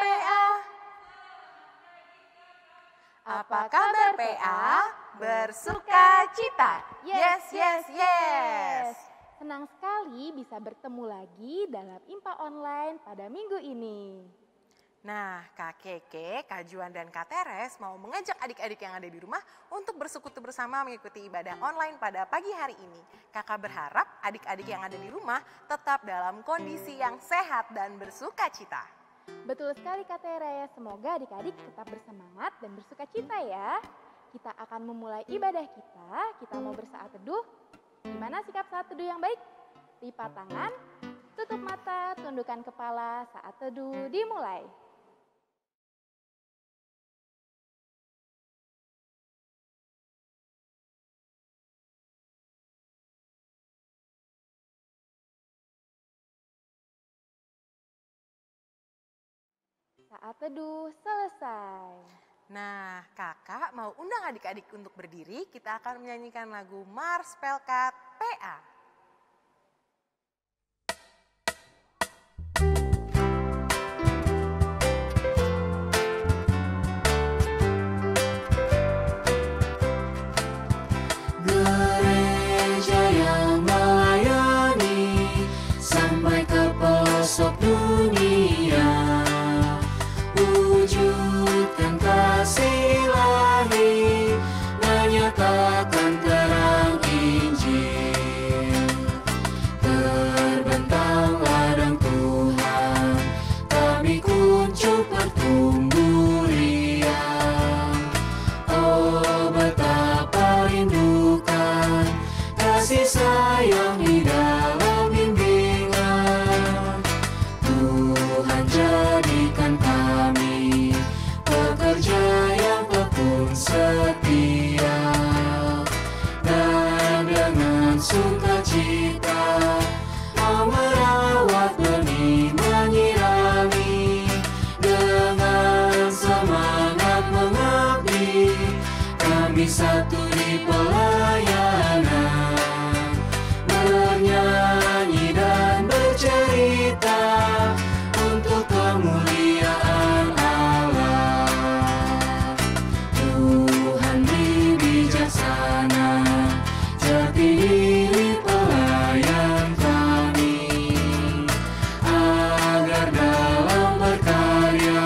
PA? Apa kabar PA? Bersuka cita. Yes, yes, yes. Senang sekali bisa bertemu lagi dalam IMPA Online pada minggu ini. Nah, Kak Keke, Kak Juan, dan Kak Teres mau mengajak adik-adik yang ada di rumah untuk bersekutu bersama mengikuti ibadah online pada pagi hari ini. Kakak berharap adik-adik yang ada di rumah tetap dalam kondisi yang sehat dan bersuka cita. Betul sekali Kak Teres, semoga adik-adik tetap bersemangat dan bersuka cita ya. Kita akan memulai ibadah kita mau bersaat teduh. Gimana sikap saat teduh yang baik? Lipat tangan, tutup mata, tundukkan kepala, saat teduh dimulai. Saat teduh selesai. Nah, kakak mau undang adik-adik untuk berdiri, kita akan menyanyikan lagu Mars Pelkat PA. Gereja yang melayani sampai ke pelosok dunia, wujudkan kasih ilahi, menyatakan terang Injil. Terbentang ladang Tuhan, kami kuncup bertumbuh riang. Oh, betapa rindukan kasih sayang di dalam bimbingan. Tuhan jadikan kami pekerja yang tekun setia, dan dengan sukacita mau merawat benih menyirami, dengan semangat mengabdi kami satu di pelayanan, bernyanyi dan bercerita untuk kemuliaan Allah. Tuhan beri bijaksana jati diri pelayan kami, agar dalam berkarya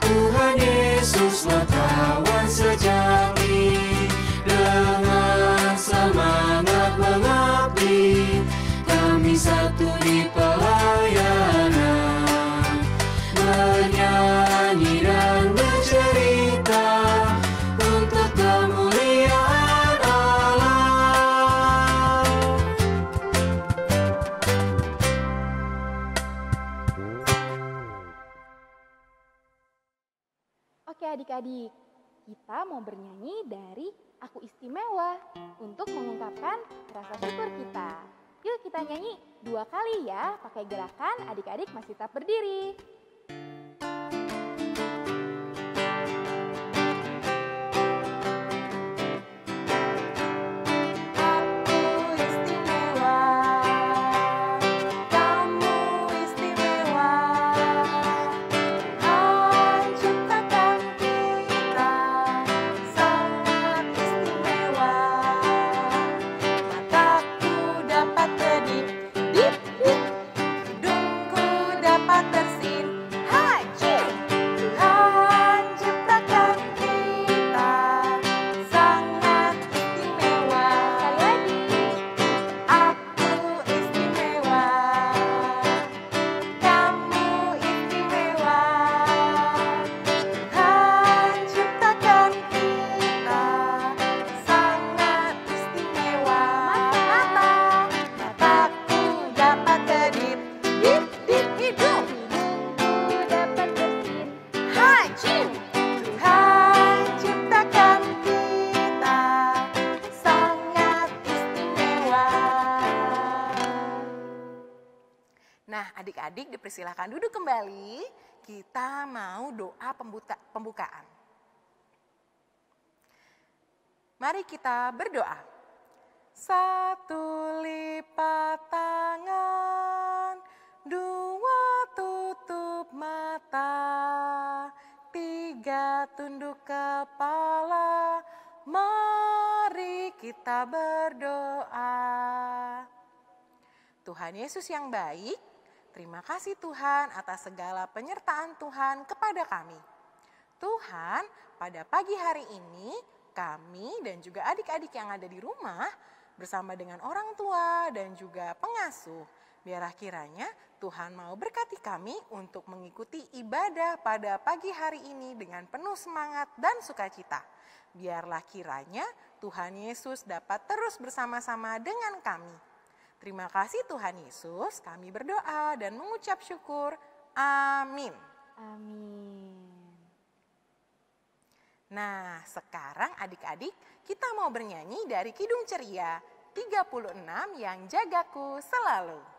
Tuhan Yesuslah kawan sejati. Dengan semangat mengabdi kami satu di pelayanan, bernyanyi dan bercerita untuk kemuliaan Allah. Oke adik-adik, kita mau bernyanyi dari Aku Istimewa untuk mengungkapkan rasa syukur kita. Yuk kita nyanyi 2 kali ya, pakai gerakan adik-adik masih tetap berdiri. Aku istimewa, kamu istimewa, Tuhan ciptakan kita sangat istimewa. Mataku dapat kedip, dip, dip, hidungku dapat bersin, haji. Tuhan ciptakan kita sangat istimewa. Sekali lagi. Aku istimewa, kamu istimewa, Tuhan ciptakan kita sangat istimewa. Mataku dapat kedip, dip, dip, hidungku dapat bersin. haji. Tuhan ciptakan kita sangat istimewa. Nah, adik-adik dipersilahkan duduk kembali. Kita mau doa pembukaan. Mari kita berdoa. Satu, lipat tangan. Dua, tutup mata. kita tunduk kepala, mari kita berdoa. Tuhan Yesus yang baik, terima kasih Tuhan atas segala penyertaan Tuhan kepada kami. Tuhan, pada pagi hari ini kami dan juga adik-adik yang ada di rumah bersama dengan orang tua dan juga pengasuh, biarlah kiranya Tuhan mau berkati kami untuk mengikuti ibadah pada pagi hari ini dengan penuh semangat dan sukacita. Biarlah kiranya Tuhan Yesus dapat terus bersama-sama dengan kami. Terima kasih Tuhan Yesus, kami berdoa dan mengucap syukur. Amin. Amin. Nah, sekarang adik-adik kita mau bernyanyi dari Kidung Ceria 36 yang jagaku selalu.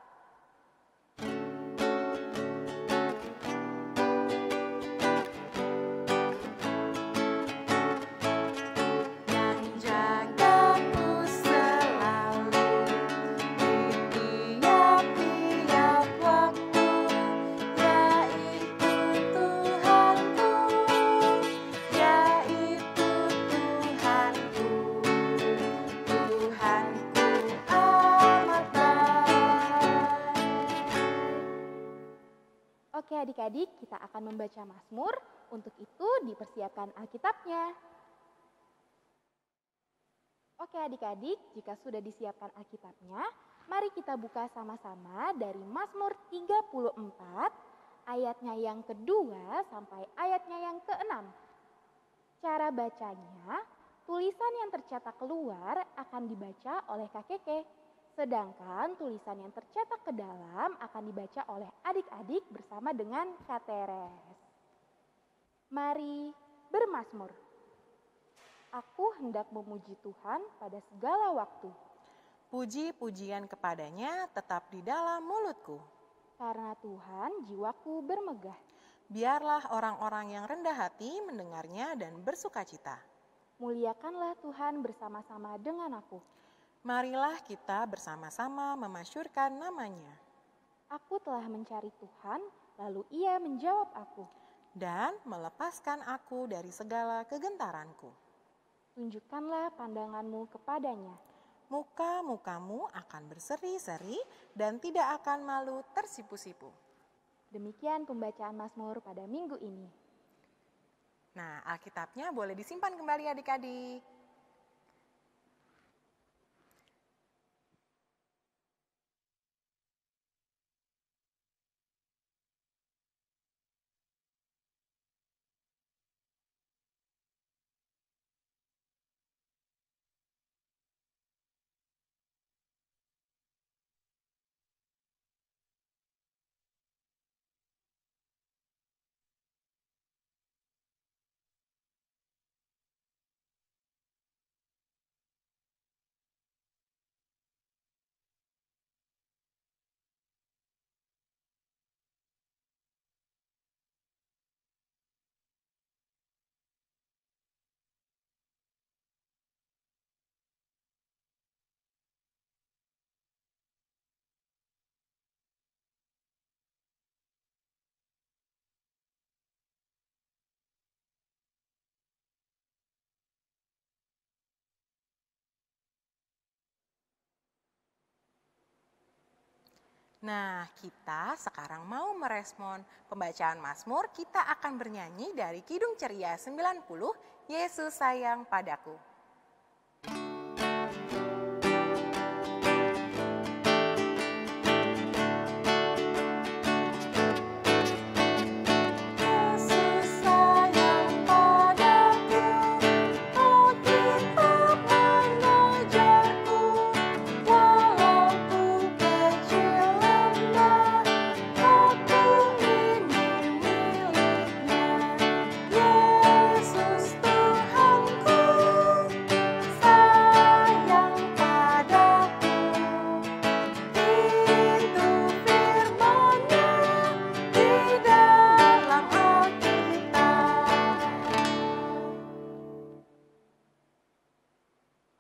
Oke adik-adik, kita akan membaca Mazmur. Untuk itu dipersiapkan Alkitabnya. Oke adik-adik, jika sudah disiapkan Alkitabnya, mari kita buka sama-sama dari Mazmur 34, ayatnya yang kedua sampai ayatnya yang keenam. Cara bacanya, tulisan yang tercetak keluar akan dibaca oleh Kak Keke. Sedangkan tulisan yang tercetak ke dalam akan dibaca oleh adik-adik bersama dengan Kak Teres. Mari bermazmur. Aku hendak memuji Tuhan pada segala waktu. Puji-pujian kepadanya tetap di dalam mulutku. Karena Tuhan jiwaku bermegah. Biarlah orang-orang yang rendah hati mendengarnya dan bersukacita. Muliakanlah Tuhan bersama-sama dengan aku. Marilah kita bersama-sama memasyurkan namanya. Aku telah mencari Tuhan, lalu Ia menjawab aku. Dan melepaskan aku dari segala kegentaranku. Tunjukkanlah pandanganmu kepadanya. Muka-mukamu akan berseri-seri dan tidak akan malu tersipu-sipu. Demikian pembacaan Mazmur pada minggu ini. Nah, Alkitabnya boleh disimpan kembali adik-adik. Nah, kita sekarang mau merespon pembacaan Mazmur. Kita akan bernyanyi dari Kidung Ceria 90, Yesus sayang padaku.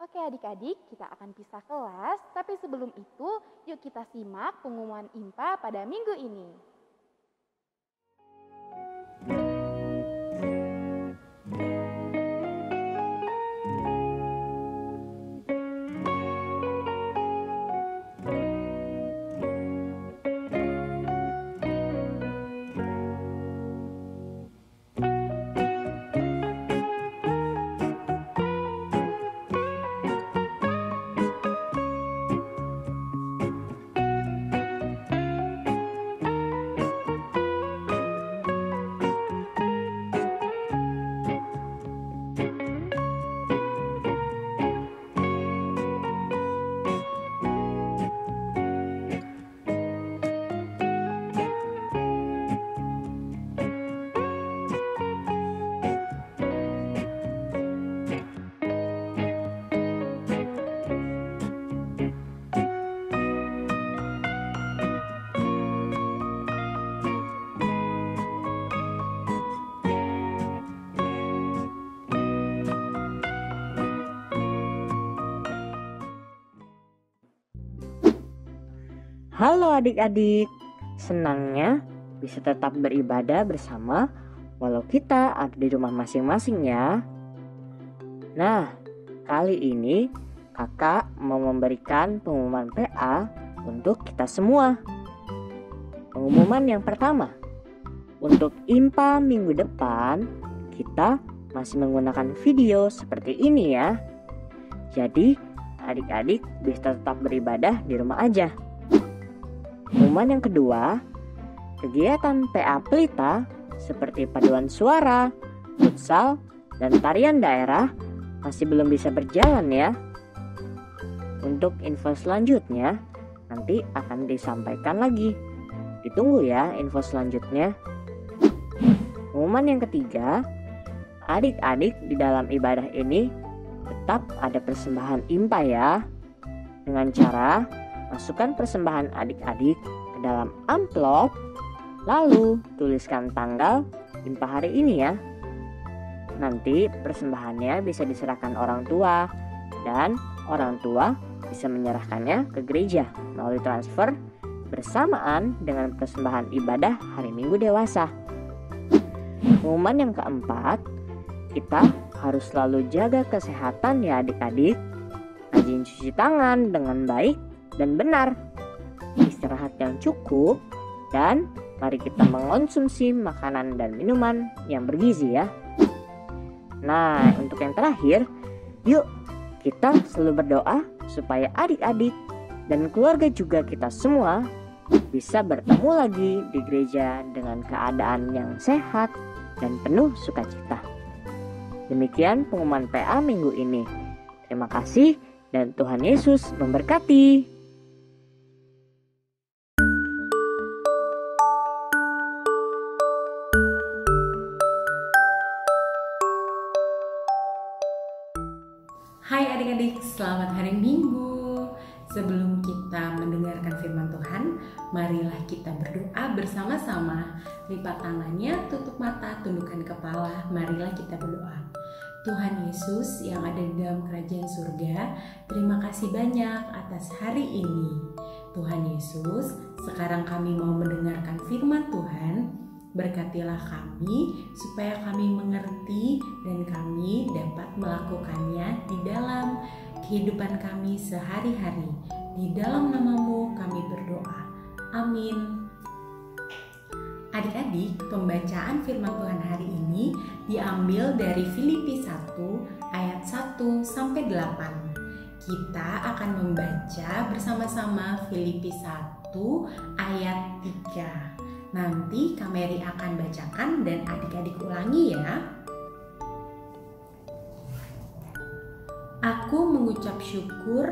Oke adik-adik, kita akan pisah kelas, tapi sebelum itu yuk kita simak pengumuman IMPA pada minggu ini. Halo adik-adik, senangnya bisa tetap beribadah bersama walau kita ada di rumah masing-masing ya. Nah, kali ini kakak mau memberikan pengumuman PA untuk kita semua. Pengumuman yang pertama, untuk IMPA minggu depan kita masih menggunakan video seperti ini ya. Jadi adik-adik bisa tetap beribadah di rumah aja. Pengumuman yang kedua, kegiatan PA Pelita seperti paduan suara, futsal, dan tarian daerah masih belum bisa berjalan ya. Untuk info selanjutnya nanti akan disampaikan lagi. Ditunggu ya info selanjutnya. Pengumuman yang ketiga, adik-adik di dalam ibadah ini tetap ada persembahan IMPA ya. Dengan cara masukkan persembahan adik-adik ke dalam amplop, lalu tuliskan tanggal IMPA hari ini ya. Nanti persembahannya bisa diserahkan orang tua dan orang tua bisa menyerahkannya ke gereja melalui transfer bersamaan dengan persembahan ibadah hari Minggu dewasa. Pengumuman yang keempat, kita harus selalu jaga kesehatan ya adik-adik. Rajin cuci tangan dengan baik dan benar, istirahat yang cukup, dan mari kita mengonsumsi makanan dan minuman yang bergizi ya. Nah, untuk yang terakhir, yuk kita selalu berdoa supaya adik-adik dan keluarga juga kita semua bisa bertemu lagi di gereja dengan keadaan yang sehat dan penuh sukacita. Demikian pengumuman PA minggu ini. Terima kasih dan Tuhan Yesus memberkati. Hai adik-adik, selamat hari Minggu. Sebelum kita mendengarkan firman Tuhan, marilah kita berdoa bersama-sama. Lipat tangannya, tutup mata, tundukkan kepala. Marilah kita berdoa. Tuhan Yesus yang ada di dalam kerajaan surga, terima kasih banyak atas hari ini. Tuhan Yesus, sekarang kami mau mendengarkan firman Tuhan. Berkatilah kami supaya kami mengerti dan kami dapat melakukannya di dalam kehidupan kami sehari-hari. Di dalam nama-Mu kami berdoa. Amin. Adik-adik, pembacaan firman Tuhan hari ini diambil dari Filipi 1 ayat 1 sampai 8. Kita akan membaca bersama-sama Filipi 1 ayat 3. Nanti Kak Mary akan bacakan dan adik-adik ulangi ya. Aku mengucap syukur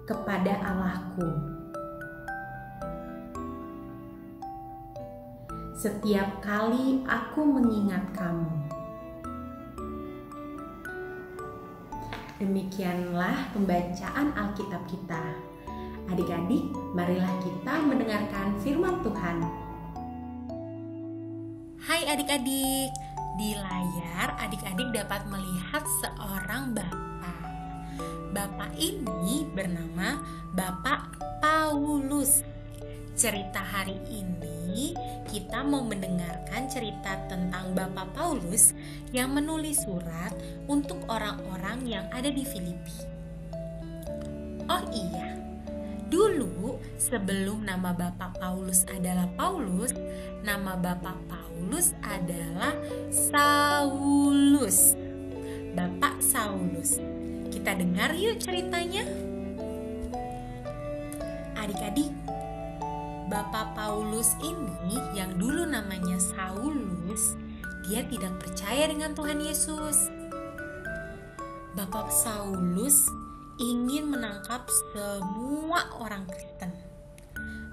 kepada Allahku. Setiap kali aku mengingat kamu. Demikianlah pembacaan Alkitab kita. Adik-adik, marilah kita mendengarkan firman Tuhan. Hai adik-adik, di layar adik-adik dapat melihat seorang bapak. Bapak ini bernama Bapak Paulus. Cerita hari ini kita mau mendengarkan cerita tentang Bapak Paulus yang menulis surat untuk orang-orang yang ada di Filipi. Oh iya, dulu sebelum nama Bapak Paulus adalah Paulus, nama Bapak Paulus adalah Saulus. Bapak Saulus. Kita dengar yuk ceritanya. Adik-adik, Bapak Paulus ini yang dulu namanya Saulus, dia tidak percaya dengan Tuhan Yesus. Bapak Saulus ingin menangkap semua orang Kristen,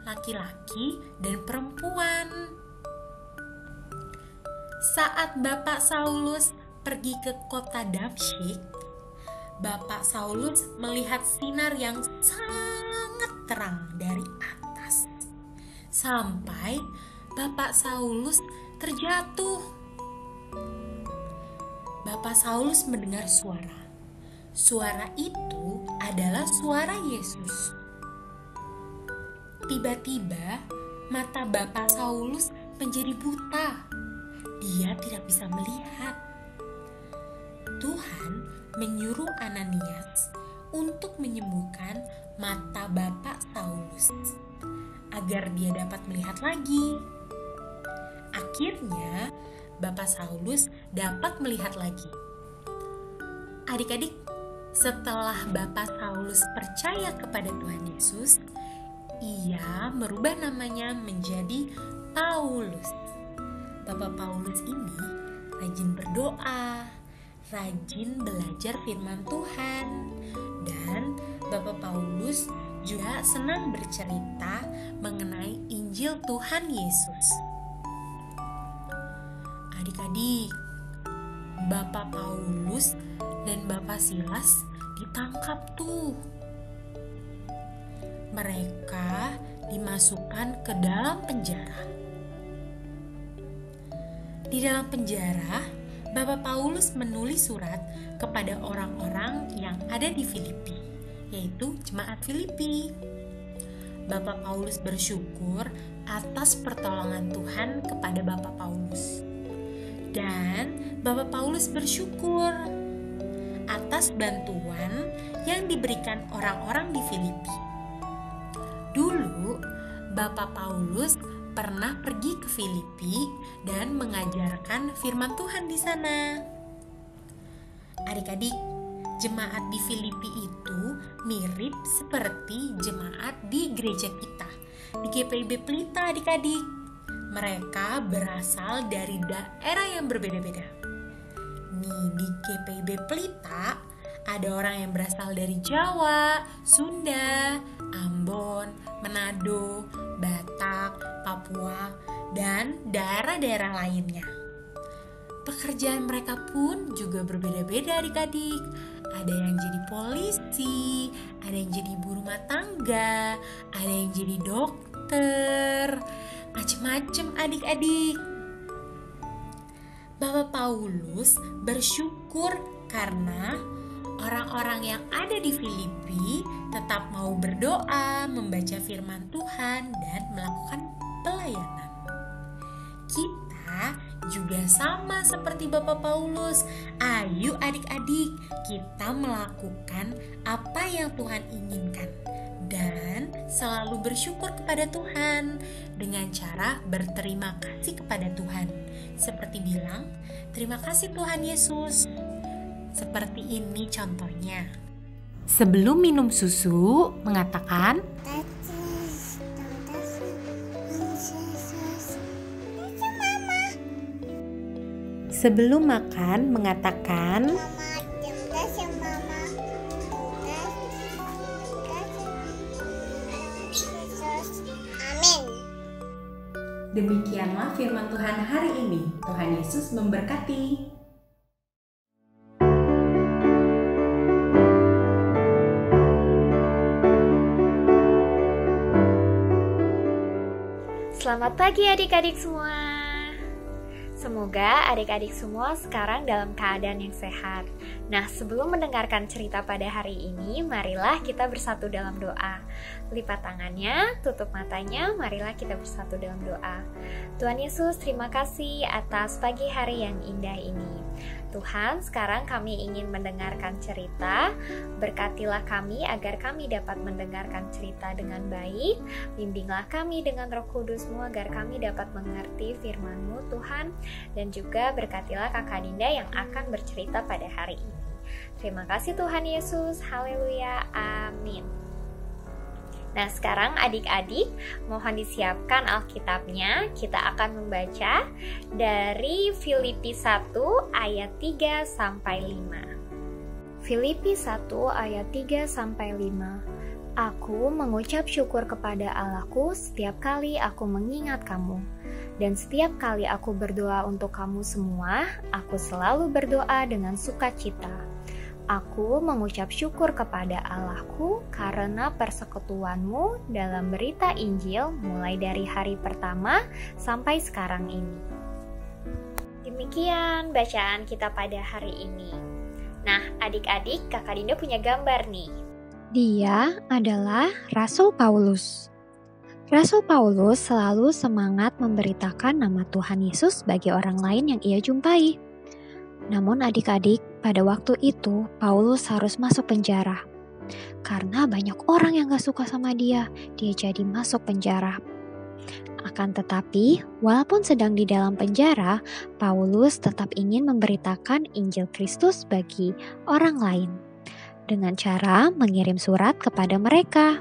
laki-laki dan perempuan. Saat Bapak Saulus pergi ke kota Damsyik, Bapak Saulus melihat sinar yang sangat terang dari atas. Sampai Bapak Saulus terjatuh. Bapak Saulus mendengar suara. Suara itu adalah suara Yesus. Tiba-tiba mata Bapak Saulus menjadi buta. Dia tidak bisa melihat. Tuhan menyuruh Ananias untuk menyembuhkan mata Bapak Saulus agar dia dapat melihat lagi. Akhirnya Bapak Saulus dapat melihat lagi. Adik-adik, setelah Bapak Saulus percaya kepada Tuhan Yesus, ia merubah namanya menjadi Paulus. Bapak Paulus ini rajin berdoa, rajin belajar firman Tuhan, dan Bapak Paulus juga senang bercerita mengenai Injil Tuhan Yesus. Adik-adik, Bapak Paulus dan Bapak Silas ditangkap tuh. Mereka dimasukkan ke dalam penjara. Di dalam penjara, Bapak Paulus menulis surat kepada orang-orang yang ada di Filipi, yaitu jemaat Filipi. Bapak Paulus bersyukur atas pertolongan Tuhan kepada Bapak Paulus. Dan Bapak Paulus bersyukur atas bantuan yang diberikan orang-orang di Filipi. Dulu, Bapak Paulus pernah pergi ke Filipi dan mengajarkan firman Tuhan di sana. Adik-adik, jemaat di Filipi itu mirip seperti jemaat di gereja kita, di GPIB Pelita, adik-adik. Mereka berasal dari daerah yang berbeda-beda. Nih, di GPIB Pelita ada orang yang berasal dari Jawa, Sunda, Ambon, Manado, Batak, Papua, dan daerah-daerah lainnya. Pekerjaan mereka pun juga berbeda-beda adik-adik. Ada yang jadi polisi, ada yang jadi ibu rumah tangga, ada yang jadi dokter, macem-macem adik-adik. Bapak Paulus bersyukur karena orang-orang yang ada di Filipi tetap mau berdoa, membaca firman Tuhan, dan melakukan pelayanan. Kita juga sama seperti Bapak Paulus. Ayo adik-adik, kita melakukan apa yang Tuhan inginkan dan selalu bersyukur kepada Tuhan dengan cara berterima kasih kepada Tuhan. Seperti bilang, terima kasih Tuhan Yesus. Seperti ini contohnya. Sebelum minum susu, mengatakan, sebelum makan, mengatakan, demikianlah firman Tuhan hari ini. Tuhan Yesus memberkati. Selamat pagi adik-adik semua. Semoga adik-adik semua sekarang dalam keadaan yang sehat. Nah, sebelum mendengarkan cerita pada hari ini, marilah kita bersatu dalam doa. Lipat tangannya, tutup matanya, marilah kita bersatu dalam doa. Tuhan Yesus, terima kasih atas pagi hari yang indah ini. Tuhan, sekarang kami ingin mendengarkan cerita. Berkatilah kami agar kami dapat mendengarkan cerita dengan baik. Bimbinglah kami dengan Roh Kudus-Mu agar kami dapat mengerti firman-Mu, Tuhan. Dan juga berkatilah Kakak Dinda yang akan bercerita pada hari ini. Terima kasih Tuhan Yesus. Haleluya. Amin. Nah, sekarang adik-adik mohon disiapkan Alkitabnya. Kita akan membaca dari Filipi 1 ayat 3 sampai 5. Filipi 1 ayat 3 sampai 5. Aku mengucap syukur kepada Allahku setiap kali aku mengingat kamu. Dan setiap kali aku berdoa untuk kamu semua, aku selalu berdoa dengan sukacita. Aku mengucap syukur kepada Allahku karena persekutuanmu dalam berita Injil mulai dari hari pertama sampai sekarang ini. Demikian bacaan kita pada hari ini. Nah, adik-adik, Kakak Dinda punya gambar nih. Dia adalah Rasul Paulus. Rasul Paulus selalu semangat memberitakan nama Tuhan Yesus bagi orang lain yang ia jumpai. Namun adik-adik, pada waktu itu Paulus harus masuk penjara. Karena banyak orang yang gak suka sama dia jadi masuk penjara. Akan tetapi, walaupun sedang di dalam penjara, Paulus tetap ingin memberitakan Injil Kristus bagi orang lain dengan cara mengirim surat kepada mereka.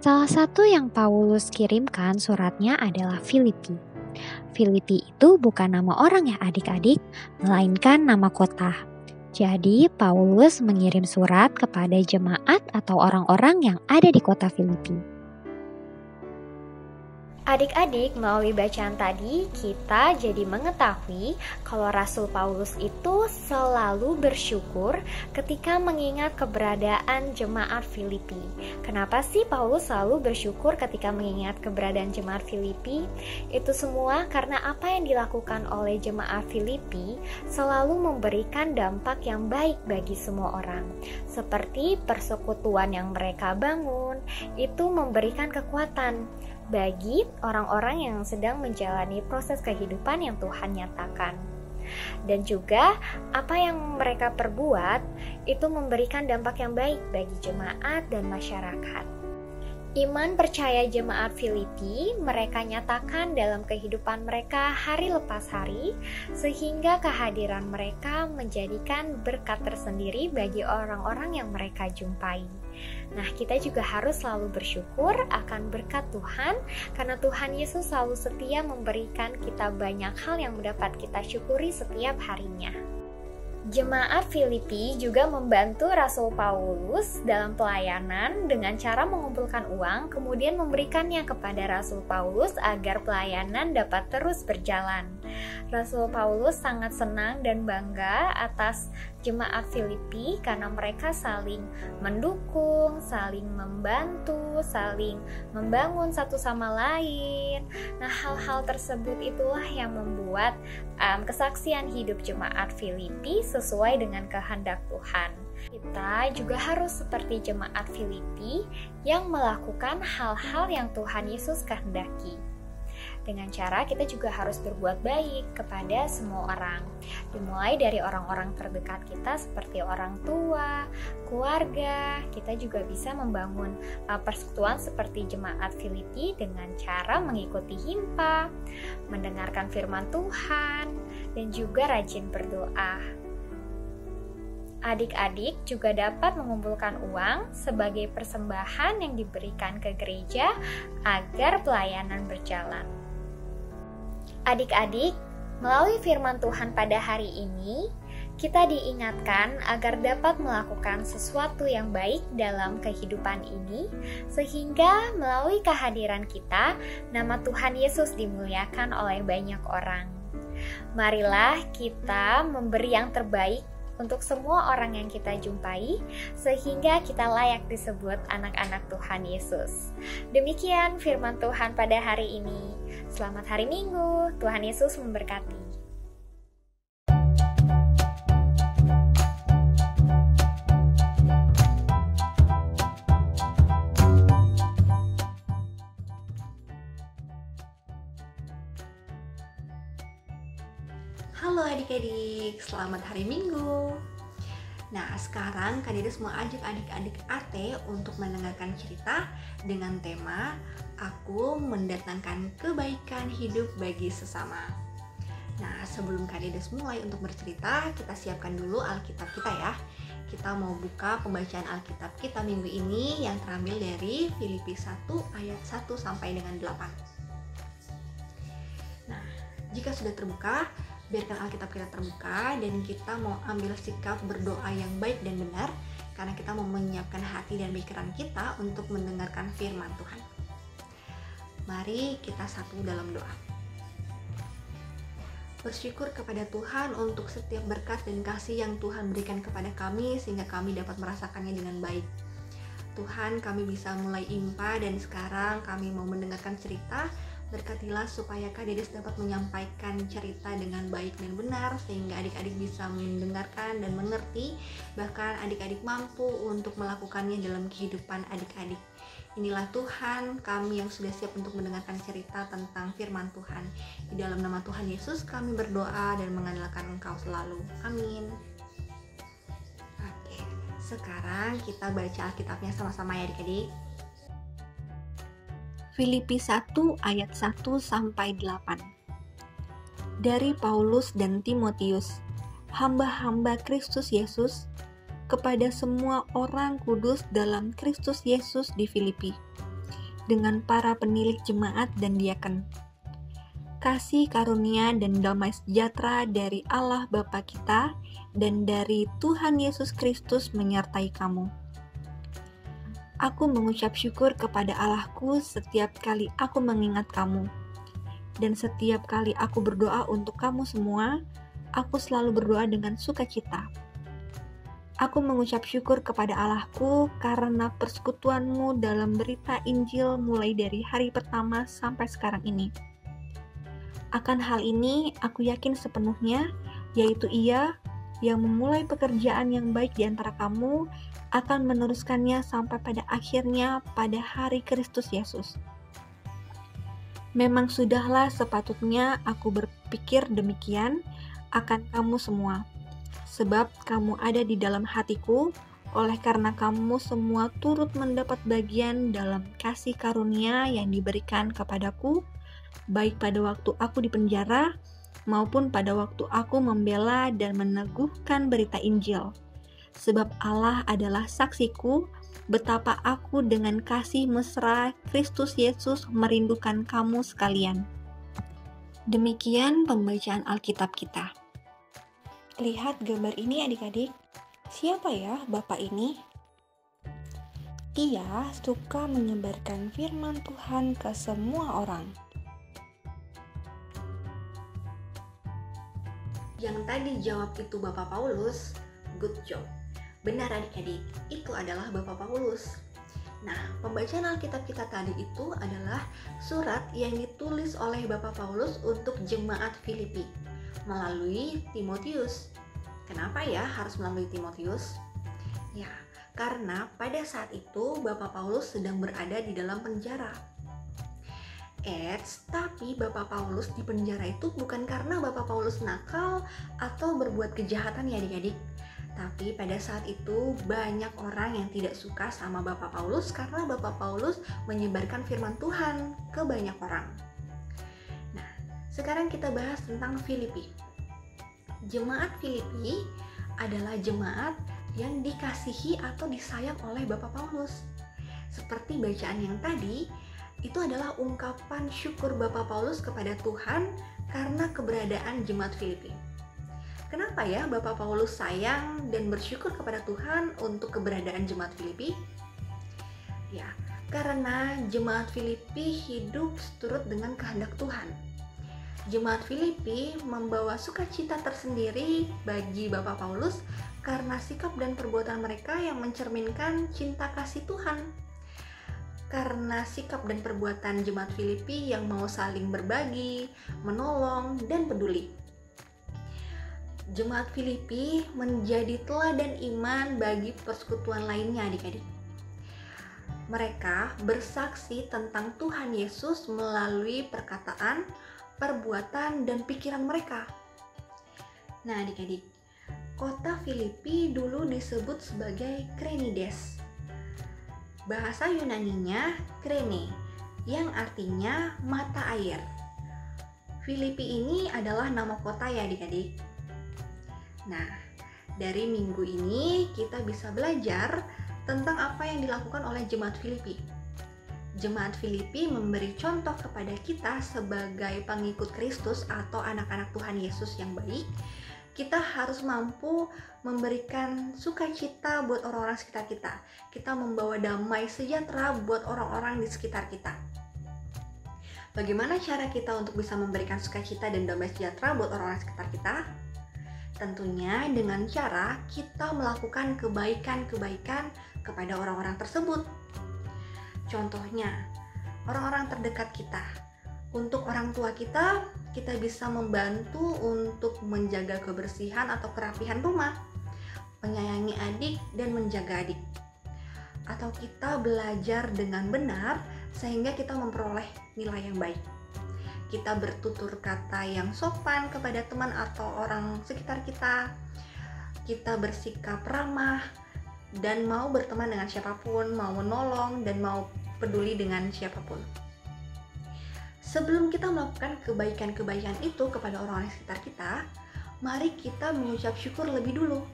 Salah satu yang Paulus kirimkan suratnya adalah Filipi. Filipi itu bukan nama orang ya adik-adik, melainkan nama kota. Jadi Paulus mengirim surat kepada jemaat atau orang-orang yang ada di kota Filipi. Adik-adik, melalui bacaan tadi, kita jadi mengetahui kalau Rasul Paulus itu selalu bersyukur ketika mengingat keberadaan jemaat Filipi. Kenapa sih Paulus selalu bersyukur ketika mengingat keberadaan jemaat Filipi? Itu semua karena apa yang dilakukan oleh jemaat Filipi selalu memberikan dampak yang baik bagi semua orang. Seperti persekutuan yang mereka bangun, itu memberikan kekuatan bagi orang-orang yang sedang menjalani proses kehidupan yang Tuhan nyatakan. Dan juga apa yang mereka perbuat itu memberikan dampak yang baik bagi jemaat dan masyarakat. Iman percaya jemaat Filipi mereka nyatakan dalam kehidupan mereka hari lepas hari, sehingga kehadiran mereka menjadikan berkat tersendiri bagi orang-orang yang mereka jumpai. Nah, kita juga harus selalu bersyukur akan berkat Tuhan, karena Tuhan Yesus selalu setia memberikan kita banyak hal yang dapat kita syukuri setiap harinya. Jemaat Filipi juga membantu Rasul Paulus dalam pelayanan dengan cara mengumpulkan uang, kemudian memberikannya kepada Rasul Paulus agar pelayanan dapat terus berjalan. Rasul Paulus sangat senang dan bangga atas jemaat Filipi karena mereka saling mendukung, saling membantu, saling membangun satu sama lain. Nah, hal-hal tersebut itulah yang membuat kesaksian hidup jemaat Filipi sesuai dengan kehendak Tuhan. Kita juga harus seperti jemaat Filipi yang melakukan hal-hal yang Tuhan Yesus kehendaki. Dengan cara kita juga harus berbuat baik kepada semua orang, dimulai dari orang-orang terdekat kita seperti orang tua, keluarga. Kita juga bisa membangun persekutuan seperti jemaat Filipi dengan cara mengikuti himpa, mendengarkan firman Tuhan, dan juga rajin berdoa. Adik-adik juga dapat mengumpulkan uang sebagai persembahan yang diberikan ke gereja agar pelayanan berjalan. Adik-adik, melalui firman Tuhan pada hari ini, kita diingatkan agar dapat melakukan sesuatu yang baik dalam kehidupan ini, sehingga melalui kehadiran kita, nama Tuhan Yesus dimuliakan oleh banyak orang. Marilah kita memberi yang terbaik untuk semua orang yang kita jumpai, sehingga kita layak disebut anak-anak Tuhan Yesus. Demikian firman Tuhan pada hari ini. Selamat hari Minggu, Tuhan Yesus memberkati. Halo adik-adik, selamat hari Minggu. Nah, sekarang Kak Dede semua ajak adik-adik AT untuk mendengarkan cerita dengan tema Aku Mendatangkan Kebaikan Hidup Bagi Sesama. Nah, sebelum Kak Dede mulai untuk bercerita, kita siapkan dulu Alkitab kita ya. Kita mau buka pembacaan Alkitab kita minggu ini yang terambil dari Filipi 1 ayat 1 sampai dengan 8. Nah, jika sudah terbuka, biarkan Alkitab kita terbuka dan kita mau ambil sikap berdoa yang baik dan benar, karena kita mau menyiapkan hati dan pikiran kita untuk mendengarkan firman Tuhan. Mari kita satu dalam doa. Bersyukur kepada Tuhan untuk setiap berkat dan kasih yang Tuhan berikan kepada kami, sehingga kami dapat merasakannya dengan baik. Tuhan, kami bisa mulai impa dan sekarang kami mau mendengarkan cerita. Berkatilah supaya Kak Dedes dapat menyampaikan cerita dengan baik dan benar, sehingga adik-adik bisa mendengarkan dan mengerti, bahkan adik-adik mampu untuk melakukannya dalam kehidupan adik-adik. Inilah Tuhan kami yang sudah siap untuk mendengarkan cerita tentang firman Tuhan. Di dalam nama Tuhan Yesus kami berdoa dan mengandalkan Engkau selalu. Amin. Oke, sekarang kita baca Alkitabnya sama-sama ya adik-adik. Filipi 1 ayat 1 sampai 8. Dari Paulus dan Timotius, hamba-hamba Kristus Yesus, kepada semua orang kudus dalam Kristus Yesus di Filipi, dengan para penilik jemaat dan diaken. Kasih karunia dan damai sejahtera dari Allah Bapa kita dan dari Tuhan Yesus Kristus menyertai kamu. Aku mengucap syukur kepada Allahku setiap kali aku mengingat kamu, dan setiap kali aku berdoa untuk kamu semua, aku selalu berdoa dengan sukacita. Aku mengucap syukur kepada Allahku karena persekutuanmu dalam berita Injil mulai dari hari pertama sampai sekarang ini. Akan hal ini aku yakin sepenuhnya, yaitu Ia yang memulai pekerjaan yang baik di antara kamu akan meneruskannya sampai pada akhirnya pada hari Kristus Yesus. Memang sudahlah sepatutnya aku berpikir demikian akan kamu semua. Sebab kamu ada di dalam hatiku, oleh karena kamu semua turut mendapat bagian dalam kasih karunia yang diberikan kepadaku, baik pada waktu aku di penjara, maupun pada waktu aku membela dan meneguhkan berita Injil. Sebab Allah adalah saksiku, betapa aku dengan kasih mesra Kristus Yesus merindukan kamu sekalian. Demikian pembacaan Alkitab kita. Lihat gambar ini adik-adik. Siapa ya Bapak ini? Ia suka menyebarkan firman Tuhan ke semua orang. Yang tadi jawab itu Bapak Paulus, good job. Benar adik-adik, itu adalah Bapak Paulus. Nah, pembacaan Alkitab kita tadi itu adalah surat yang ditulis oleh Bapak Paulus untuk jemaat Filipi melalui Timotius. Kenapa ya harus melalui Timotius? Ya, karena pada saat itu Bapak Paulus sedang berada di dalam penjara. Tapi Bapak Paulus di penjara itu bukan karena Bapak Paulus nakal atau berbuat kejahatan ya adik-adik. Tapi pada saat itu banyak orang yang tidak suka sama Bapak Paulus karena Bapak Paulus menyebarkan firman Tuhan ke banyak orang. Nah, sekarang kita bahas tentang Filipi. Jemaat Filipi adalah jemaat yang dikasihi atau disayang oleh Bapak Paulus. Seperti bacaan yang tadi, itu adalah ungkapan syukur Bapak Paulus kepada Tuhan karena keberadaan jemaat Filipi. Kenapa ya Bapak Paulus sayang dan bersyukur kepada Tuhan untuk keberadaan jemaat Filipi? Ya, karena jemaat Filipi hidup seturut dengan kehendak Tuhan. Jemaat Filipi membawa sukacita tersendiri bagi Bapak Paulus karena sikap dan perbuatan mereka yang mencerminkan cinta kasih Tuhan. Karena sikap dan perbuatan jemaat Filipi yang mau saling berbagi, menolong, dan peduli. Jemaat Filipi menjadi teladan iman bagi persekutuan lainnya adik-adik. Mereka bersaksi tentang Tuhan Yesus melalui perkataan, perbuatan, dan pikiran mereka. Nah adik-adik, kota Filipi dulu disebut sebagai Krenides. Bahasa Yunaninya krene, yang artinya mata air. Filipi ini adalah nama kota ya adik-adik. Nah, dari minggu ini kita bisa belajar tentang apa yang dilakukan oleh jemaat Filipi. Jemaat Filipi memberi contoh kepada kita sebagai pengikut Kristus atau anak-anak Tuhan Yesus yang baik. Kita harus mampu memberikan sukacita buat orang-orang sekitar kita. Kita membawa damai sejahtera buat orang-orang di sekitar kita. Bagaimana cara kita untuk bisa memberikan sukacita dan damai sejahtera buat orang-orang sekitar kita? Tentunya dengan cara kita melakukan kebaikan-kebaikan kepada orang-orang tersebut. Contohnya, orang-orang terdekat kita. Untuk orang tua kita, kita bisa membantu untuk menjaga kebersihan atau kerapihan rumah, menyayangi adik dan menjaga adik. atau kita belajar dengan benar sehingga kita memperoleh nilai yang baik. Kita bertutur kata yang sopan kepada teman atau orang sekitar kita. Kita bersikap ramah dan mau berteman dengan siapapun, mau menolong dan mau peduli dengan siapapun. Sebelum kita melakukan kebaikan-kebaikan itu kepada orang-orang sekitar kita, mari kita mengucap syukur lebih dulu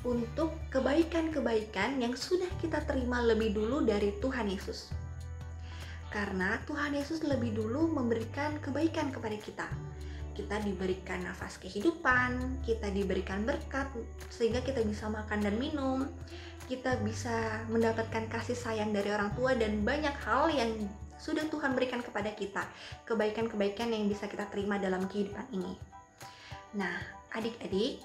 untuk kebaikan-kebaikan yang sudah kita terima lebih dulu dari Tuhan Yesus. Karena Tuhan Yesus lebih dulu memberikan kebaikan kepada kita. Kita diberikan nafas kehidupan, kita diberikan berkat sehingga kita bisa makan dan minum, kita bisa mendapatkan kasih sayang dari orang tua dan banyak hal yang sudah Tuhan berikan kepada kita, kebaikan-kebaikan yang bisa kita terima dalam kehidupan ini. Nah, adik-adik,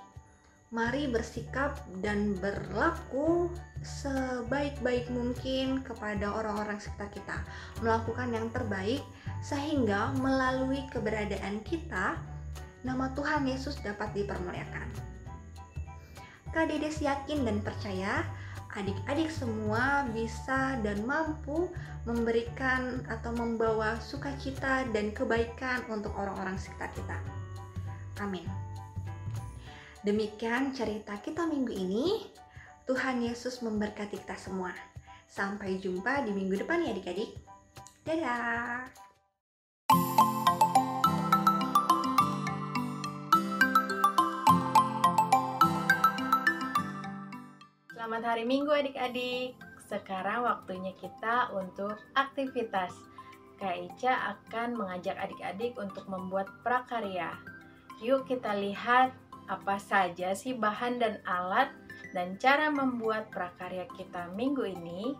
mari bersikap dan berlaku sebaik-baik mungkin kepada orang-orang sekitar kita, melakukan yang terbaik sehingga melalui keberadaan kita, nama Tuhan Yesus dapat dipermuliakan. Kak Dedes yakin dan percaya adik-adik semua bisa dan mampu memberikan atau membawa sukacita dan kebaikan untuk orang-orang sekitar kita. Amin. Demikian cerita kita minggu ini. Tuhan Yesus memberkati kita semua. Sampai jumpa di minggu depan ya adik-adik. Dadah. Selamat hari Minggu adik-adik. Sekarang waktunya kita untuk aktivitas. Kak Ica akan mengajak adik-adik untuk membuat prakarya. Yuk kita lihat apa saja sih bahan dan alat dan cara membuat prakarya kita minggu ini.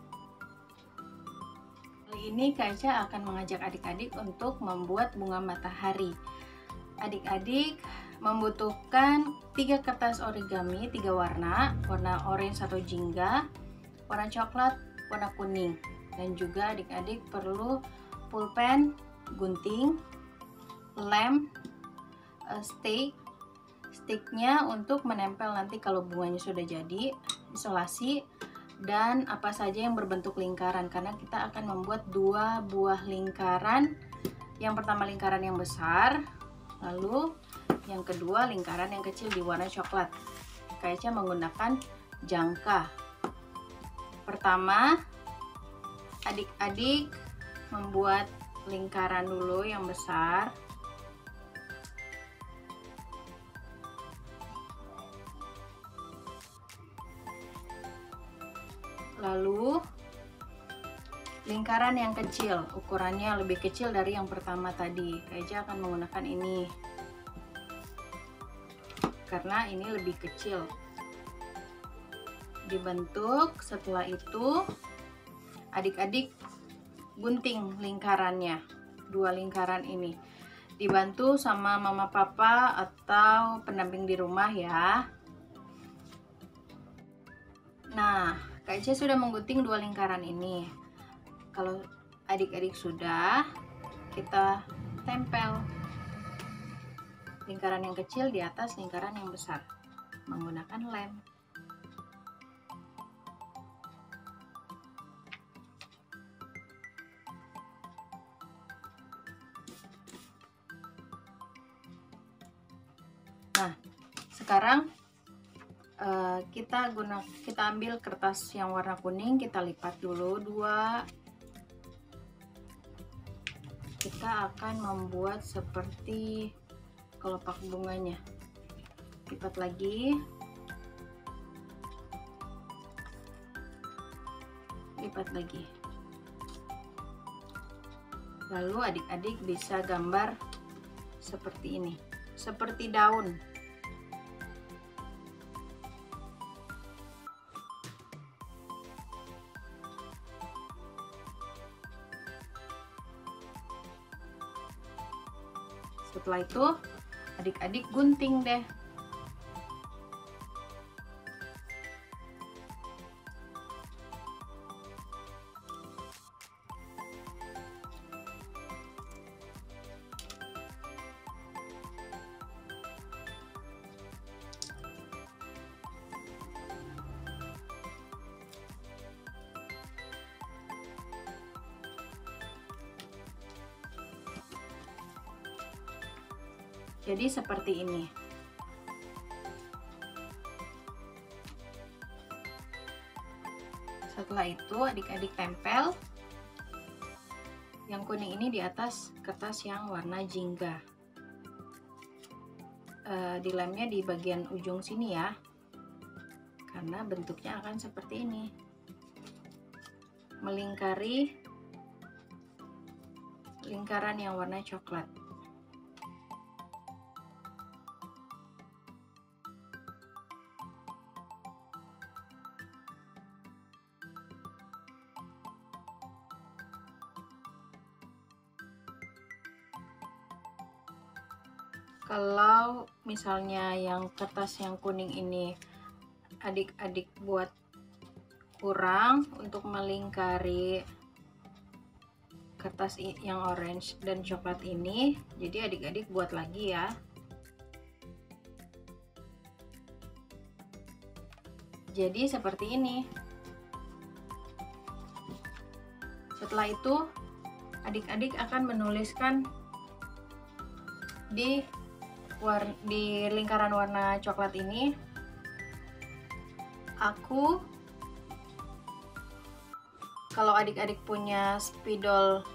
Kali ini Kak Ica akan mengajak adik-adik untuk membuat bunga matahari. Adik-adik membutuhkan 3 kertas origami 3 warna, warna orange atau jingga, warna coklat, warna kuning, dan juga adik-adik perlu pulpen, gunting, lem, sticknya untuk menempel nanti kalau bunganya sudah jadi, isolasi, dan apa saja yang berbentuk lingkaran karena kita akan membuat 2 buah lingkaran. Yang pertama lingkaran yang besar, lalu yang kedua lingkaran yang kecil di warna coklat. Kak Ica menggunakan jangka. Pertama, adik-adik membuat lingkaran dulu yang besar. Lalu lingkaran yang kecil, ukurannya lebih kecil dari yang pertama tadi. Kak Ica akan menggunakan ini karena ini lebih kecil. Dibentuk, setelah itu adik-adik gunting lingkarannya, 2 lingkaran ini. Dibantu sama mama papa atau pendamping di rumah ya. Nah, Kak Ica sudah menggunting 2 lingkaran ini. Kalau adik-adik sudah, kita tempel lingkaran yang kecil di atas lingkaran yang besar menggunakan lem. Nah, sekarang kita ambil kertas yang warna kuning, kita lipat dulu 2. Kita akan membuat seperti kelopak bunganya. Lipat lagi, lipat lagi. Lalu adik-adik bisa gambar seperti ini, seperti daun. Setelah itu adik-adik gunting deh. Jadi seperti ini. Setelah itu adik-adik tempel yang kuning ini di atas kertas yang warna jingga. Dilemnya di bagian ujung sini ya, karena bentuknya akan seperti ini, melingkari lingkaran yang warna coklat. Kalau misalnya yang kertas yang kuning ini adik-adik buat kurang untuk melingkari kertas yang orange dan coklat ini, jadi adik-adik buat lagi ya. Jadi seperti ini. Setelah itu adik-adik akan menuliskan di lingkaran warna coklat ini, aku. Kalau adik-adik punya spidol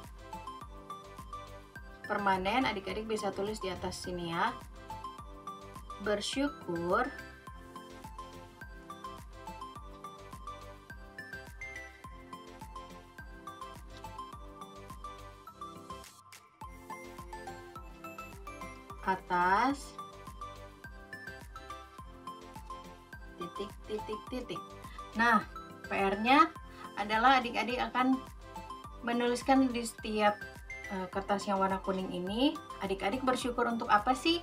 permanen, adik-adik bisa tulis di atas sini ya, bersyukur atas titik. Nah, PR-nya adalah adik-adik akan menuliskan di setiap kertas yang warna kuning ini, adik-adik bersyukur untuk apa sih?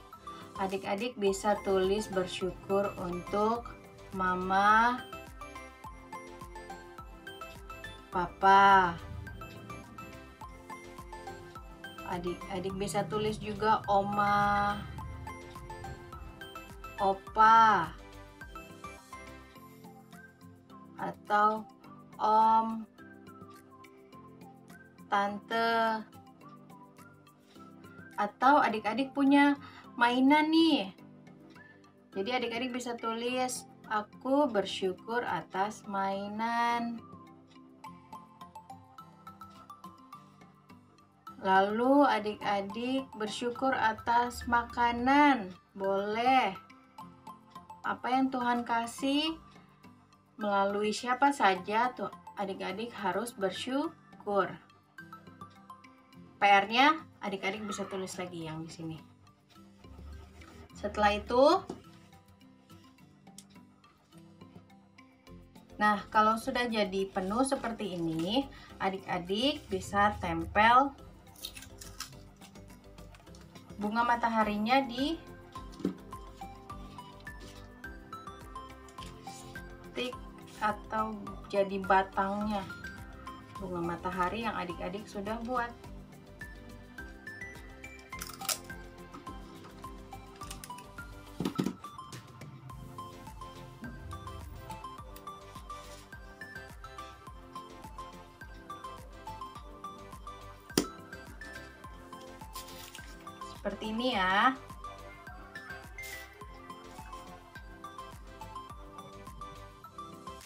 Adik-adik bisa tulis bersyukur untuk mama, papa. Adik-adik bisa tulis juga oma, opa, atau om, tante. Atau adik-adik punya mainan nih, jadi adik-adik bisa tulis aku bersyukur atas mainan. Lalu adik-adik bersyukur atas makanan, boleh. Apa yang Tuhan kasih, melalui siapa saja tuh adik-adik harus bersyukur. PR-nya adik-adik bisa tulis lagi yang di sini. Setelah itu, nah kalau sudah jadi penuh seperti ini, adik-adik bisa tempel bunga mataharinya di stick atau jadi batangnya bunga matahari yang adik-adik sudah buat. Seperti ini ya.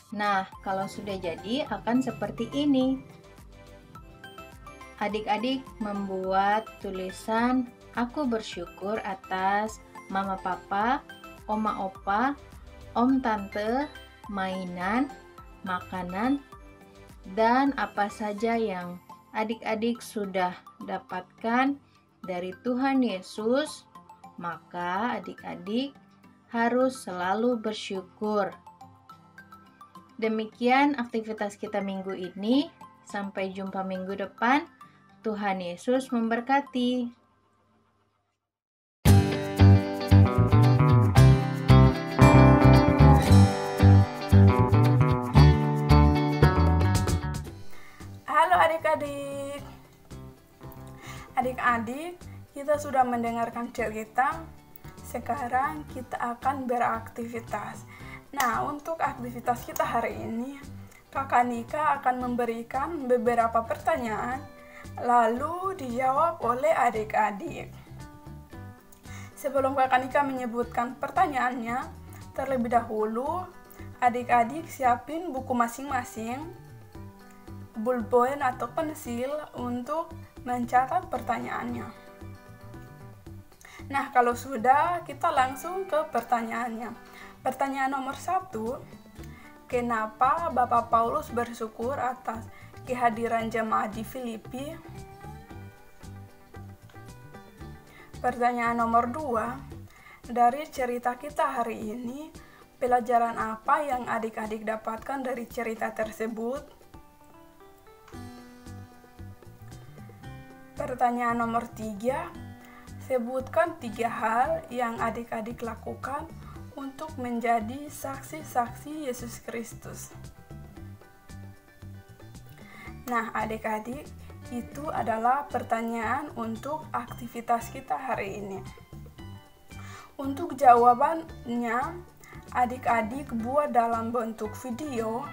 Nah, kalau sudah jadi akan seperti ini. Adik-adik membuat tulisan aku bersyukur atas mama papa, oma opa, om tante, mainan, makanan, dan apa saja yang adik-adik sudah dapatkan dari Tuhan Yesus, maka adik-adik harus selalu bersyukur. Demikian aktivitas kita minggu ini. Sampai jumpa minggu depan. Tuhan Yesus memberkati. Halo adik-adik. Adik-adik, kita sudah mendengarkan cerita. Sekarang kita akan beraktivitas. Nah, untuk aktivitas kita hari ini, Kakak Nika akan memberikan beberapa pertanyaan, lalu dijawab oleh adik-adik. Sebelum Kakak Nika menyebutkan pertanyaannya, terlebih dahulu adik-adik siapin buku masing-masing, ballpoint atau pensil untuk mencatat pertanyaannya. Nah, kalau sudah, kita langsung ke pertanyaannya. Pertanyaan nomor 1, kenapa Bapak Paulus bersyukur atas kehadiran jemaat di Filipi? Pertanyaan nomor 2, dari cerita kita hari ini, pelajaran apa yang adik-adik dapatkan dari cerita tersebut? Pertanyaan nomor 3, sebutkan 3 hal yang adik-adik lakukan untuk menjadi saksi-saksi Yesus Kristus. Nah, adik-adik, itu adalah pertanyaan untuk aktivitas kita hari ini. Untuk jawabannya, adik-adik buat dalam bentuk video,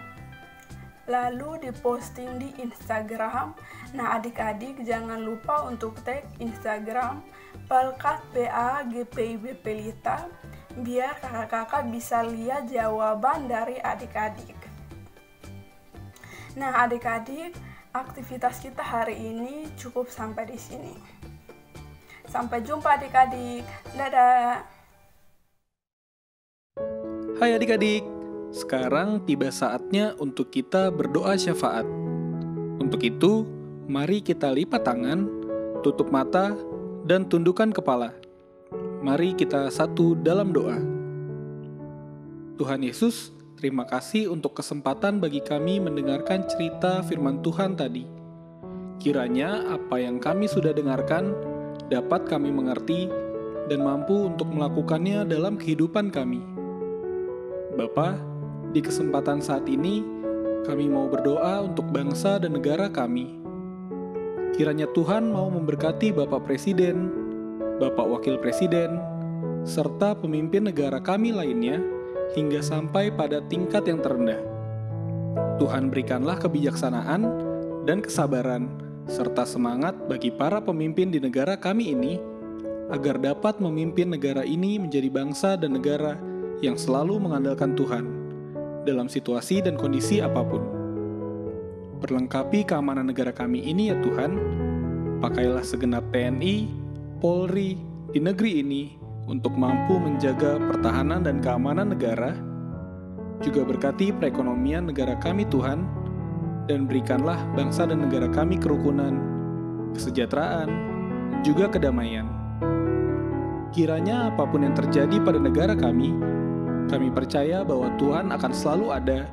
lalu diposting di Instagram. Nah, adik-adik jangan lupa untuk tag Instagram Pelkat PA GPIB Pelita, biar kakak-kakak bisa lihat jawaban dari adik-adik. Nah, adik-adik, aktivitas kita hari ini cukup sampai di sini. Sampai jumpa adik-adik. Dadah. Hai adik-adik, sekarang tiba saatnya untuk kita berdoa syafaat. Untuk itu, mari kita lipat tangan, tutup mata, dan tundukkan kepala. Mari kita satu dalam doa. Tuhan Yesus, terima kasih untuk kesempatan bagi kami mendengarkan cerita firman Tuhan tadi. Kiranya apa yang kami sudah dengarkan dapat kami mengerti dan mampu untuk melakukannya dalam kehidupan kami. Bapa, di kesempatan saat ini kami mau berdoa untuk bangsa dan negara kami. Kiranya Tuhan mau memberkati Bapak Presiden, Bapak Wakil Presiden, serta pemimpin negara kami lainnya, hingga sampai pada tingkat yang terendah. Tuhan berikanlah kebijaksanaan dan kesabaran, serta semangat bagi para pemimpin di negara kami ini, agar dapat memimpin negara ini menjadi bangsa dan negara yang selalu mengandalkan Tuhan, dalam situasi dan kondisi apapun. Perlengkapi keamanan negara kami ini ya Tuhan, pakailah segenap TNI, Polri di negeri ini, untuk mampu menjaga pertahanan dan keamanan negara, juga berkati perekonomian negara kami Tuhan, dan berikanlah bangsa dan negara kami kerukunan, kesejahteraan, juga kedamaian. Kiranya apapun yang terjadi pada negara kami percaya bahwa Tuhan akan selalu ada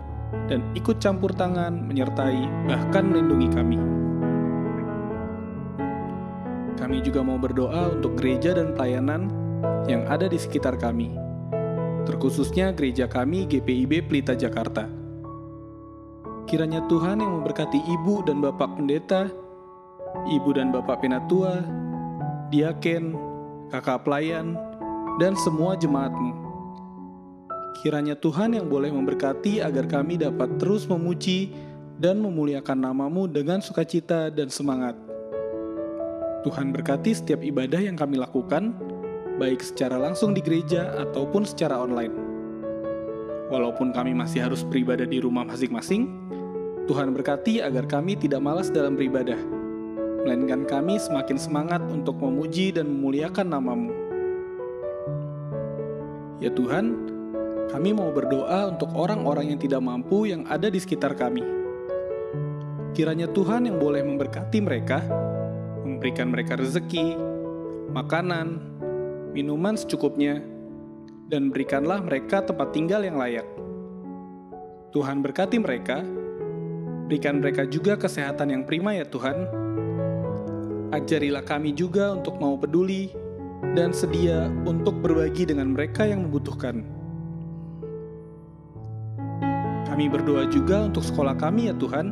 dan ikut campur tangan, menyertai, bahkan melindungi kami. Kami juga mau berdoa untuk gereja dan pelayanan yang ada di sekitar kami, terkhususnya gereja kami GPIB Pelita Jakarta. Kiranya Tuhan yang memberkati ibu dan bapak pendeta, ibu dan bapak penatua, diaken, kakak pelayan, dan semua jemaat-Mu. Kiranya Tuhan yang boleh memberkati agar kami dapat terus memuji dan memuliakan nama-Mu dengan sukacita dan semangat. Tuhan berkati setiap ibadah yang kami lakukan, baik secara langsung di gereja ataupun secara online. Walaupun kami masih harus beribadah di rumah masing-masing, Tuhan berkati agar kami tidak malas dalam beribadah, melainkan kami semakin semangat untuk memuji dan memuliakan nama-Mu. Ya Tuhan, kami mau berdoa untuk orang-orang yang tidak mampu yang ada di sekitar kami. Kiranya Tuhan yang boleh memberkati mereka, memberikan mereka rezeki, makanan, minuman secukupnya, dan berikanlah mereka tempat tinggal yang layak. Tuhan berkati mereka, berikan mereka juga kesehatan yang prima ya Tuhan. Ajarilah kami juga untuk mau peduli dan sedia untuk berbagi dengan mereka yang membutuhkan. Kami berdoa juga untuk sekolah kami ya Tuhan.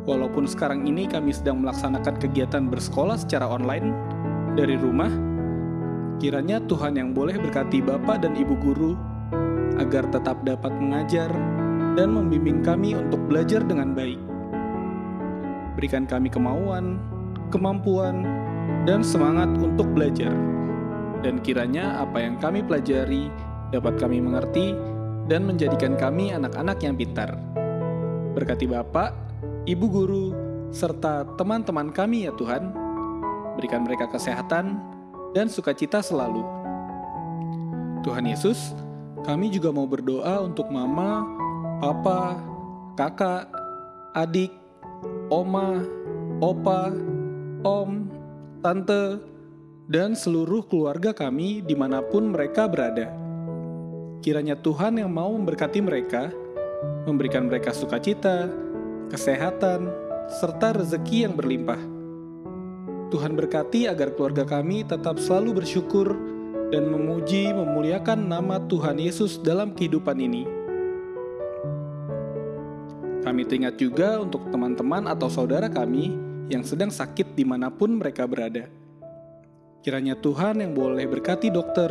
Walaupun sekarang ini kami sedang melaksanakan kegiatan bersekolah secara online dari rumah, kiranya Tuhan yang boleh berkati Bapak dan Ibu guru agar tetap dapat mengajar dan membimbing kami untuk belajar dengan baik. Berikan kami kemauan, kemampuan, dan semangat untuk belajar. Dan kiranya apa yang kami pelajari dapat kami mengerti dan menjadikan kami anak-anak yang pintar. Berkati Bapak, Ibu Guru, serta teman-teman kami ya Tuhan. Berikan mereka kesehatan dan sukacita selalu. Tuhan Yesus, kami juga mau berdoa untuk Mama, Papa, Kakak, adik, Oma, Opa, Om, Tante, dan seluruh keluarga kami dimanapun mereka berada. Kiranya Tuhan yang mau memberkati mereka, memberikan mereka sukacita, kesehatan, serta rezeki yang berlimpah. Tuhan berkati agar keluarga kami tetap selalu bersyukur dan memuji memuliakan nama Tuhan Yesus dalam kehidupan ini. Kami teringat juga untuk teman-teman atau saudara kami yang sedang sakit dimanapun mereka berada. Kiranya Tuhan yang boleh berkati dokter,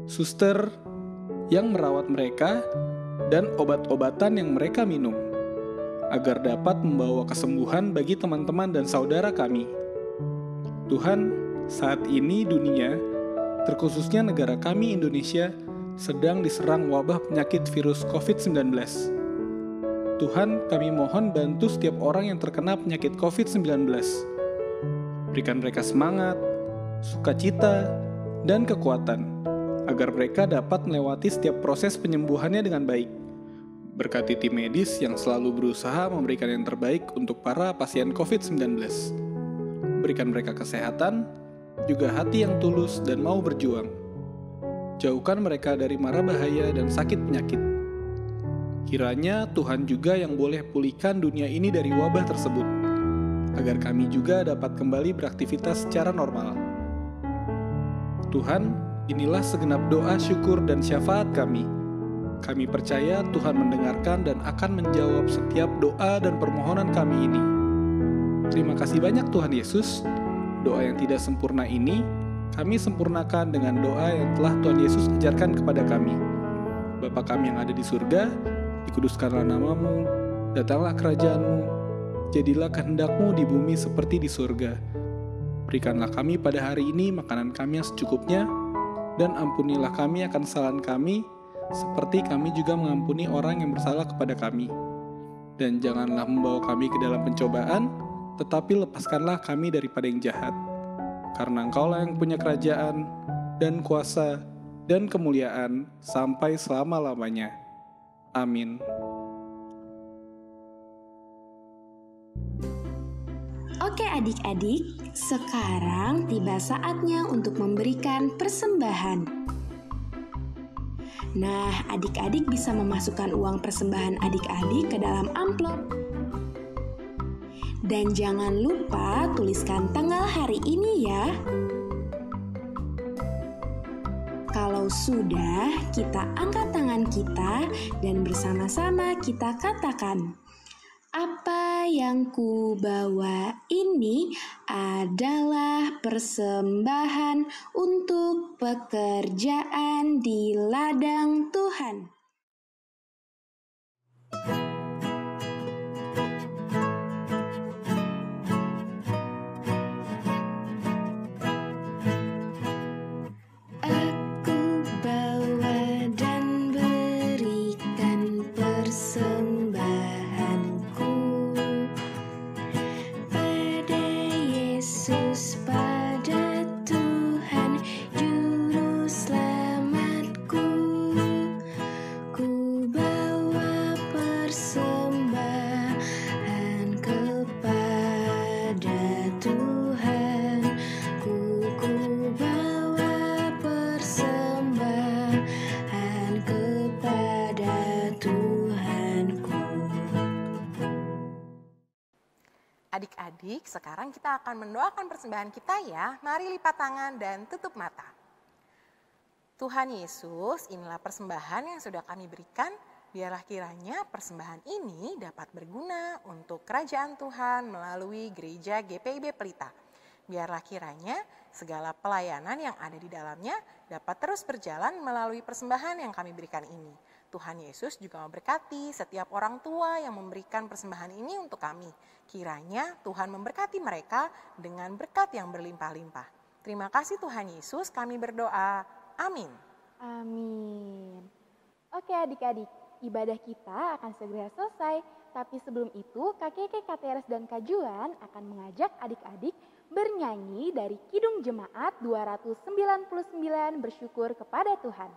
suster yang merawat mereka, dan obat-obatan yang mereka minum, agar dapat membawa kesembuhan bagi teman-teman dan saudara kami. Tuhan, saat ini dunia, terkhususnya negara kami Indonesia, sedang diserang wabah penyakit virus COVID-19. Tuhan, kami mohon bantu setiap orang yang terkena penyakit COVID-19. Berikan mereka semangat, sukacita, dan kekuatan, agar mereka dapat melewati setiap proses penyembuhannya dengan baik. Berkati tim medis yang selalu berusaha memberikan yang terbaik untuk para pasien COVID-19. Berikan mereka kesehatan, juga hati yang tulus dan mau berjuang. Jauhkan mereka dari mara bahaya dan sakit penyakit. Kiranya Tuhan juga yang boleh pulihkan dunia ini dari wabah tersebut, agar kami juga dapat kembali beraktivitas secara normal. Tuhan, inilah segenap doa syukur dan syafaat kami. Kami percaya Tuhan mendengarkan dan akan menjawab setiap doa dan permohonan kami ini. Terima kasih banyak Tuhan Yesus. Doa yang tidak sempurna ini, kami sempurnakan dengan doa yang telah Tuhan Yesus ajarkan kepada kami. Bapa kami yang ada di surga, dikuduskanlah namamu, datanglah kerajaanmu, jadilah kehendak-Mu di bumi seperti di surga. Berikanlah kami pada hari ini makanan kami yang secukupnya, dan ampunilah kami akan kesalahan kami, seperti kami juga mengampuni orang yang bersalah kepada kami. Dan janganlah membawa kami ke dalam pencobaan, tetapi lepaskanlah kami daripada yang jahat. Karena Engkaulah yang punya kerajaan, dan kuasa, dan kemuliaan, sampai selama-lamanya. Amin. Oke adik-adik, sekarang tiba saatnya untuk memberikan persembahan. Nah, adik-adik bisa memasukkan uang persembahan adik-adik ke dalam amplop. Dan jangan lupa tuliskan tanggal hari ini ya. Kalau sudah, kita angkat tangan kita dan bersama-sama kita katakan, apa yang ku bawa ini adalah persembahan untuk pekerjaan di ladang Tuhan. Adik-adik, sekarang kita akan mendoakan persembahan kita ya. Mari lipat tangan dan tutup mata. Tuhan Yesus, inilah persembahan yang sudah kami berikan. Biarlah kiranya persembahan ini dapat berguna untuk kerajaan Tuhan melalui gereja GPIB Pelita. Biarlah kiranya segala pelayanan yang ada di dalamnya dapat terus berjalan melalui persembahan yang kami berikan ini. Tuhan Yesus juga memberkati setiap orang tua yang memberikan persembahan ini untuk kami. Kiranya Tuhan memberkati mereka dengan berkat yang berlimpah-limpah. Terima kasih Tuhan Yesus, kami berdoa. Amin. Amin. Oke adik-adik, ibadah kita akan segera selesai. Tapi sebelum itu, Kak Keke, Kak Teres, dan Kak Juan akan mengajak adik-adik bernyanyi dari Kidung Jemaat 299 bersyukur kepada Tuhan.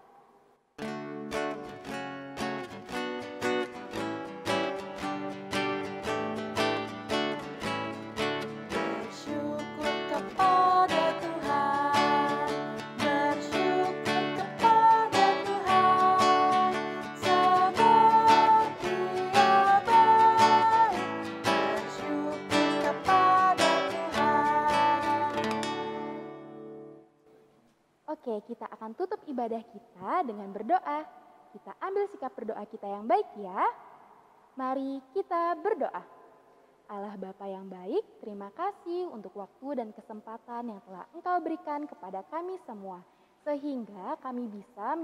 Oke, kita akan tutup ibadah kita dengan berdoa. Kita ambil sikap berdoa kita yang baik ya. Mari kita berdoa. Allah Bapa yang baik, terima kasih untuk waktu dan kesempatan yang telah Engkau berikan kepada kami semua. Sehingga kami bisa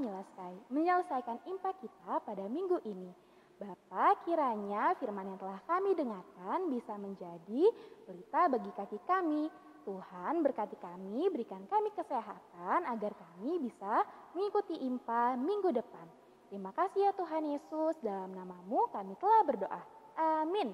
menyelesaikan impak kita pada minggu ini. Bapa, kiranya firman yang telah kami dengarkan bisa menjadi pelita bagi kaki kami. Tuhan berkati kami, berikan kami kesehatan agar kami bisa mengikuti IMPA minggu depan. Terima kasih ya Tuhan Yesus, dalam nama-Mu kami telah berdoa. Amin.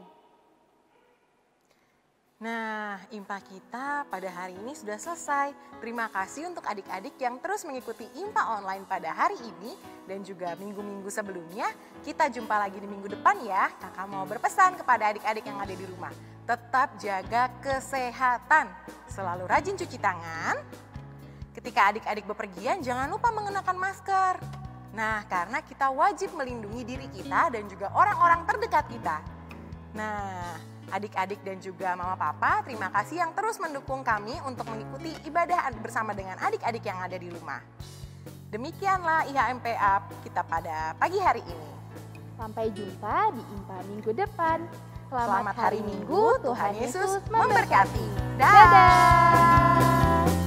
Nah, IMPA kita pada hari ini sudah selesai. Terima kasih untuk adik-adik yang terus mengikuti IMPA online pada hari ini dan juga minggu-minggu sebelumnya. Kita jumpa lagi di minggu depan ya. Kakak mau berpesan kepada adik-adik yang ada di rumah. Tetap jaga kesehatan, selalu rajin cuci tangan. Ketika adik-adik bepergian, jangan lupa mengenakan masker. Nah, karena kita wajib melindungi diri kita dan juga orang-orang terdekat kita. Nah, adik-adik dan juga mama papa, terima kasih yang terus mendukung kami untuk mengikuti ibadah bersama dengan adik-adik yang ada di rumah. Demikianlah IHMPA kita pada pagi hari ini. Sampai jumpa di IMPA minggu depan. Selamat hari Minggu, Tuhan Yesus memberkati. Dadah!